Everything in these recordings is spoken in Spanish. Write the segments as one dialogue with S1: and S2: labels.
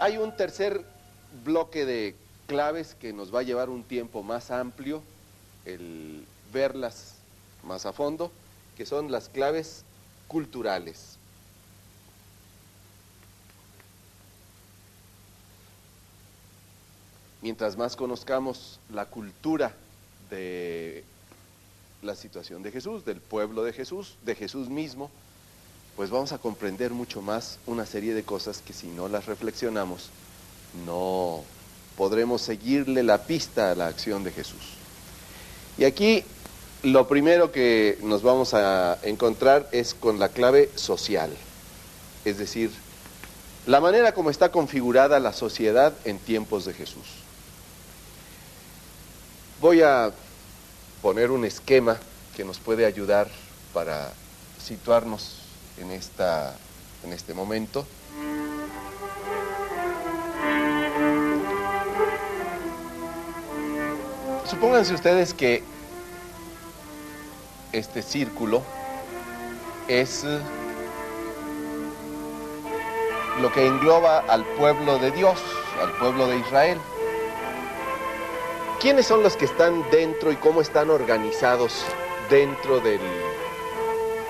S1: Hay un tercer bloque de claves que nos va a llevar un tiempo más amplio, el verlas más a fondo, que son las claves culturales. Mientras más conozcamos la cultura de la situación de Jesús, del pueblo de Jesús mismo, pues vamos a comprender mucho más una serie de cosas que si no las reflexionamos, no podremos seguirle la pista a la acción de Jesús. Y aquí lo primero que nos vamos a encontrar es con la clave social, es decir, la manera como está configurada la sociedad en tiempos de Jesús. Voy a poner un esquema que nos puede ayudar para situarnos en este momento. Supónganse ustedes que este círculo es lo que engloba al pueblo de Dios, al pueblo de Israel. ¿Quiénes son los que están dentro y cómo están organizados dentro del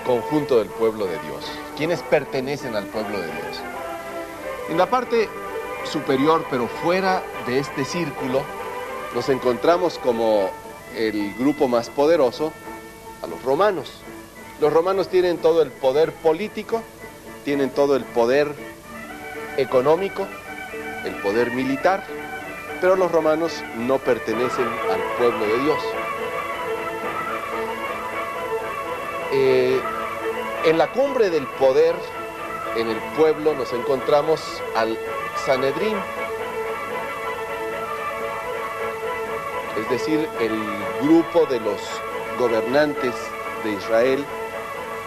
S1: conjunto del pueblo de Dios? ¿Quiénes pertenecen al pueblo de Dios? En la parte superior, pero fuera de este círculo, nos encontramos como el grupo más poderoso a los romanos. Los romanos tienen todo el poder político, tienen todo el poder económico, el poder militar, pero los romanos no pertenecen al pueblo de Dios. En la cumbre del poder en el pueblo nos encontramos al Sanedrín, es decir, el grupo de los gobernantes de Israel,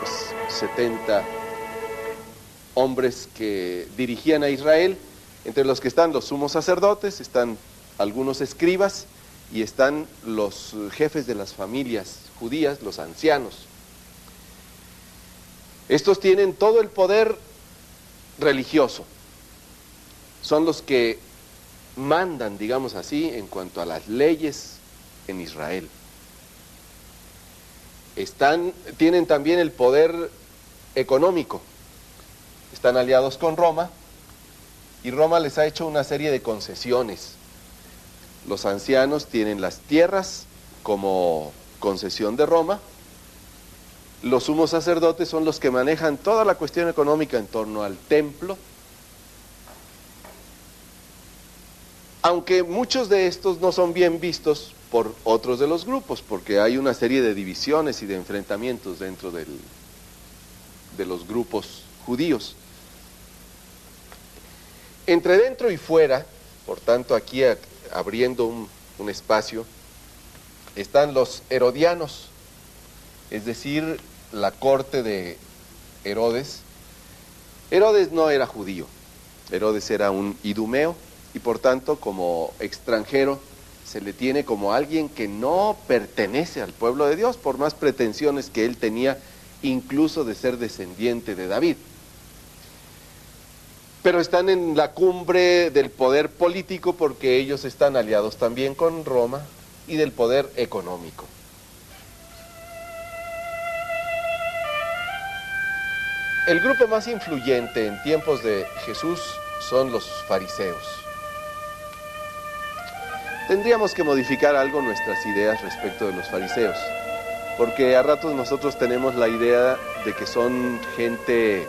S1: los 70 hombres que dirigían a Israel, entre los que están los sumos sacerdotes, están algunos escribas y están los jefes de las familias judías, los ancianos. Estos tienen todo el poder religioso, son los que mandan, digamos así, en cuanto a las leyes en Israel. Tienen también el poder económico, están aliados con Roma y Roma les ha hecho una serie de concesiones. Los ancianos tienen las tierras como concesión de Roma, los sumos sacerdotes son los que manejan toda la cuestión económica en torno al templo, aunque muchos de estos no son bien vistos por otros de los grupos, porque hay una serie de divisiones y de enfrentamientos dentro de los grupos judíos. Entre dentro y fuera, por tanto aquí abriendo un espacio, están los herodianos, es decir, la corte de Herodes. Herodes no era judío, Herodes era un idumeo y por tanto como extranjero se le tiene como alguien que no pertenece al pueblo de Dios, por más pretensiones que él tenía, incluso de ser descendiente de David. Pero están en la cumbre del poder político porque ellos están aliados también con Roma y del poder económico. El grupo más influyente en tiempos de Jesús son los fariseos. Tendríamos que modificar algo nuestras ideas respecto de los fariseos, porque a ratos nosotros tenemos la idea de que son gente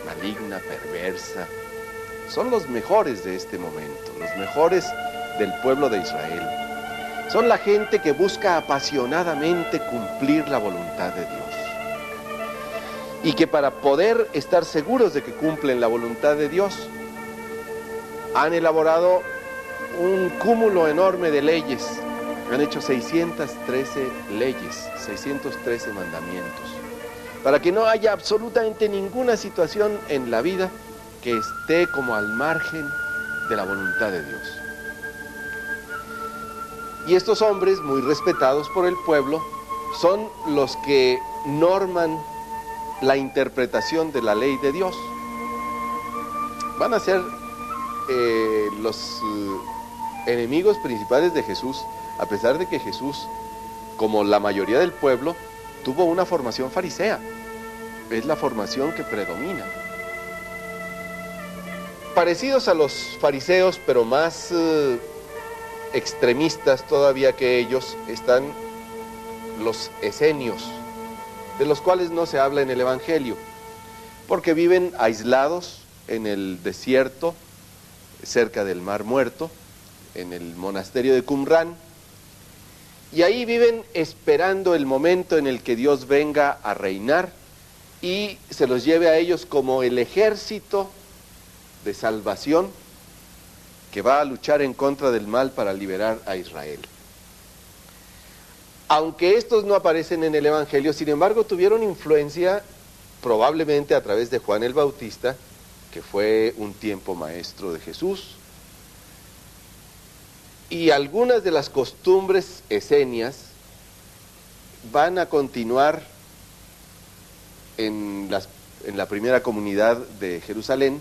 S1: maligna, perversa. Son los mejores de este momento, los mejores del pueblo de Israel. Son la gente que busca apasionadamente cumplir la voluntad de Dios. Y que para poder estar seguros de que cumplen la voluntad de Dios, han elaborado un cúmulo enorme de leyes. Han hecho 613 leyes, 613 mandamientos, para que no haya absolutamente ninguna situación en la vida que esté como al margen de la voluntad de Dios. Y estos hombres, muy respetados por el pueblo, son los que norman la interpretación de la ley de Dios. Van a ser los enemigos principales de Jesús, a pesar de que Jesús, como la mayoría del pueblo, tuvo una formación farisea. Es la formación que predomina. Parecidos a los fariseos, pero más extremistas todavía que ellos, están los esenios, de los cuales no se habla en el Evangelio, porque viven aislados en el desierto, cerca del Mar Muerto, en el monasterio de Qumran, y ahí viven esperando el momento en el que Dios venga a reinar y se los lleve a ellos como el ejército de salvación que va a luchar en contra del mal para liberar a Israel. Aunque estos no aparecen en el Evangelio, sin embargo tuvieron influencia probablemente a través de Juan el Bautista, que fue un tiempo maestro de Jesús, y algunas de las costumbres esenias van a continuar en la primera comunidad de Jerusalén,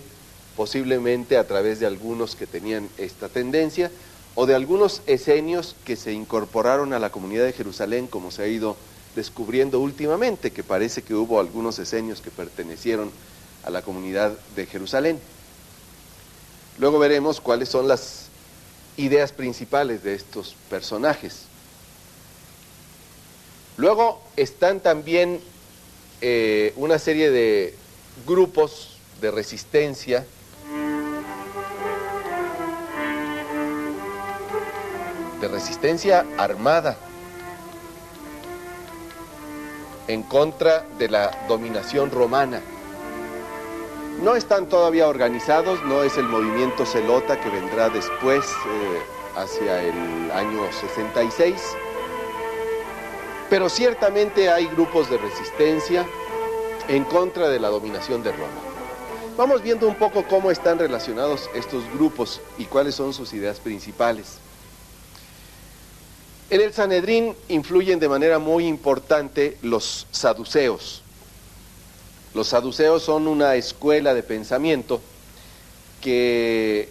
S1: posiblemente a través de algunos que tenían esta tendencia, o de algunos esenios que se incorporaron a la comunidad de Jerusalén, como se ha ido descubriendo últimamente, que parece que hubo algunos esenios que pertenecieron a la comunidad de Jerusalén. Luego veremos cuáles son las ideas principales de estos personajes. Luego están también una serie de grupos de resistencia armada en contra de la dominación romana. No están todavía organizados, no es el movimiento zelota que vendrá después, hacia el año 66, pero ciertamente hay grupos de resistencia en contra de la dominación de Roma. Vamos viendo un poco cómo están relacionados estos grupos y cuáles son sus ideas principales. En el Sanedrín influyen de manera muy importante los saduceos. Los saduceos son una escuela de pensamiento que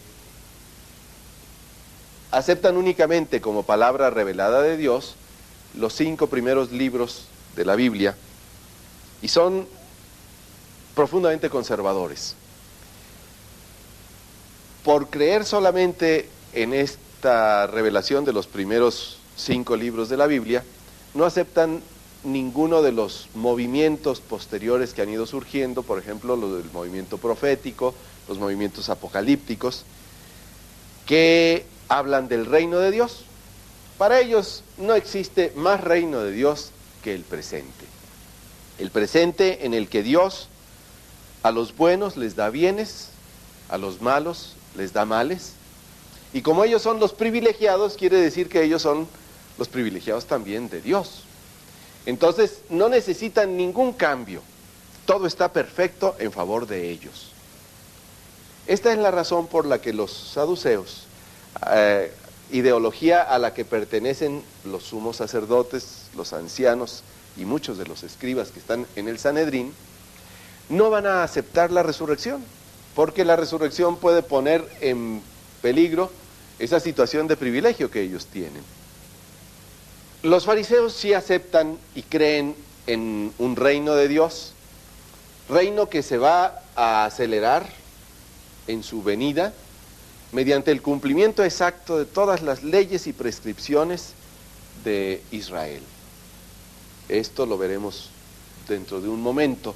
S1: aceptan únicamente como palabra revelada de Dios los 5 primeros libros de la Biblia y son profundamente conservadores. Por creer solamente en esta revelación de los primeros 5 libros de la Biblia, no aceptan ninguno de los movimientos posteriores que han ido surgiendo, por ejemplo, lo del movimiento profético, los movimientos apocalípticos, que hablan del reino de Dios. Para ellos no existe más reino de Dios que el presente. El presente en el que Dios a los buenos les da bienes, a los malos les da males, y como ellos son los privilegiados, quiere decir que ellos son los privilegiados también de Dios. Entonces no necesitan ningún cambio, todo está perfecto en favor de ellos. Esta es la razón por la que los saduceos, ideología a la que pertenecen los sumos sacerdotes, los ancianos y muchos de los escribas que están en el Sanedrín, no van a aceptar la resurrección, porque la resurrección puede poner en peligro esa situación de privilegio que ellos tienen. Los fariseos sí aceptan y creen en un reino de Dios, reino que se va a acelerar en su venida mediante el cumplimiento exacto de todas las leyes y prescripciones de Israel. Esto lo veremos dentro de un momento,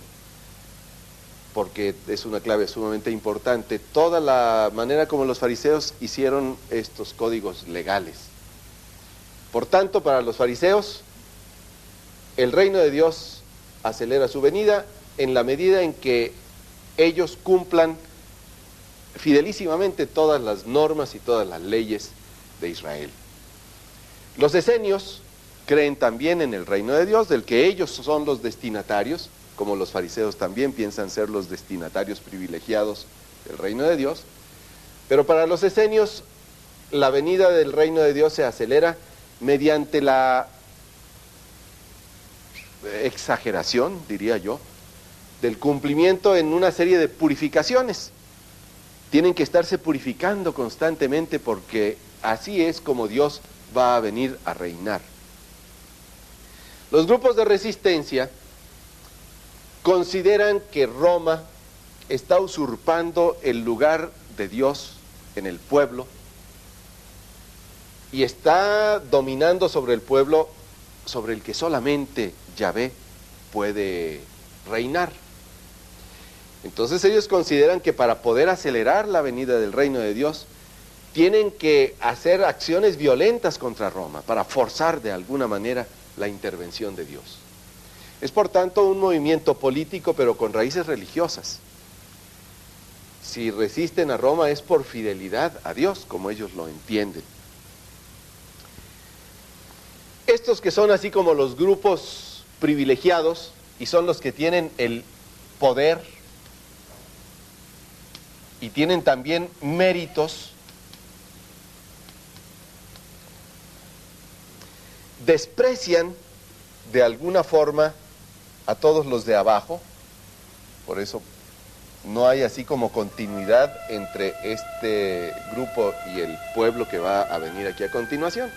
S1: porque es una clave sumamente importante, toda la manera como los fariseos hicieron estos códigos legales. Por tanto, para los fariseos, el reino de Dios acelera su venida en la medida en que ellos cumplan fidelísimamente todas las normas y todas las leyes de Israel. Los esenios creen también en el reino de Dios, del que ellos son los destinatarios, como los fariseos también piensan ser los destinatarios privilegiados del reino de Dios, pero para los esenios la venida del reino de Dios se acelera mediante la exageración, diría yo, del cumplimiento en una serie de purificaciones. Tienen que estarse purificando constantemente porque así es como Dios va a venir a reinar. Los grupos de resistencia consideran que Roma está usurpando el lugar de Dios en el pueblo y está dominando sobre el pueblo sobre el que solamente Yahvé puede reinar. Entonces ellos consideran que para poder acelerar la venida del reino de Dios, tienen que hacer acciones violentas contra Roma para forzar de alguna manera la intervención de Dios. Es por tanto un movimiento político pero con raíces religiosas. Si resisten a Roma es por fidelidad a Dios, como ellos lo entienden. Estos que son así como los grupos privilegiados y son los que tienen el poder y tienen también méritos, desprecian de alguna forma a todos los de abajo. Por eso no hay así como continuidad entre este grupo y el pueblo que va a venir aquí a continuación.